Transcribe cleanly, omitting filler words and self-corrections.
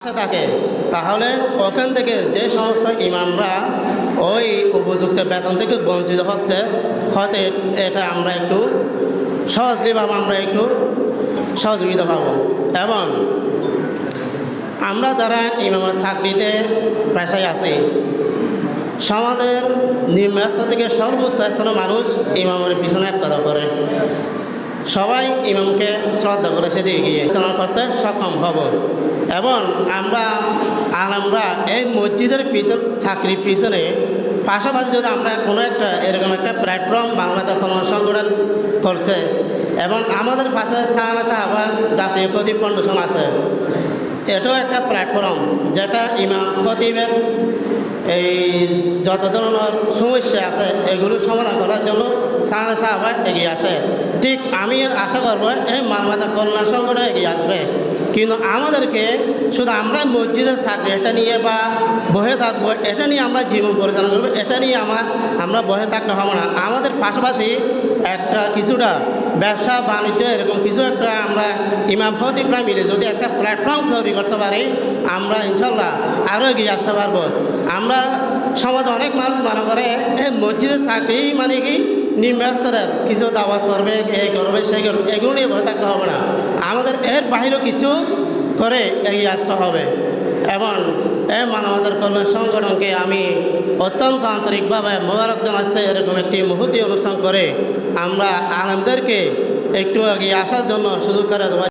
থাকে তাহলে ওখান থেকে যে সমস্ত ইমামরা ওই উপযুক্ত বেতন থেকে বঞ্চিত হচ্ছে হয়তো এটা আমরা একটু সহজভাবে আমরা একটু সহযোগিতা পাবো। এবং আমরা যারা ইমামের চাকরিতে পেশায় আছি, সমাজের নিম্নস্তর থেকে সর্বোচ্চ স্তরের মানুষ ইমামের পিছনে একতা করে, সবাই ইমামকে শ্রদ্ধা করে সেদিকে গিয়ে চালনা করতে সক্ষম হব। এবং আমরা এই মসজিদের পিছন চাকরির পিছনে পাশাপাশি যদি আমরা কোনো একটা এরকম একটা প্ল্যাটফর্ম বাংলাদেশ কল্যাণ সংগঠন করছে এবং আমাদের পাশে শাহানা সাহাবা জাতীয় খতিব ফাউন্ডেশন আছে, এটাও একটা প্ল্যাটফর্ম যেটা ইমাম খতিবের এই যত ধরনের সমস্যা আছে এগুলো সমাধান করার জন্য শাহানা সাহাবা এগিয়ে আসে। ঠিক আমি আশা করব এই মানবতা কল্যাণ সংগঠন এগিয়ে আসবে। কিন্তু আমাদেরকে শুধু আমরা মসজিদের চাকরি এটা নিয়ে বা বসে থাকবো, এটা নিয়ে আমরা জীবন পরিচালনা করবো, এটা নিয়ে আমরা বসে থাকতে হবে না। আমাদের পাশাপাশি একটা কিছুটা ব্যবসা বাণিজ্য এরকম কিছু একটা আমরা ইমাম খতিবরা মিলে যদি একটা প্ল্যাটফর্ম তৈরি করতে পারি, আমরা ইনশাল্লাহ আরও এগিয়ে আসতে পারবো। আমরা সমাজে অনেক মানুষ মনে করে এই মসজিদের চাকরি মানে কি নিম্নস্তরের কিছু দাওয়াত করবে, এই করবে সেই করবে, এগুলো নিয়ে ভয় থাকতে হবে না। আমাদের এর বাহিরেও কিছু করে এগিয়ে আসতে হবে। এবং এই মানবতার কল্যাণ সংগঠনকে আমি অত্যন্ত আন্তরিকভাবে মোবারক জানাচ্ছি। এরকম একটি মুহূর্তে অনুষ্ঠান করে আমরা আলেমদেরকে একটু এগিয়ে আসার জন্য সুযোগ করে দেওয়া।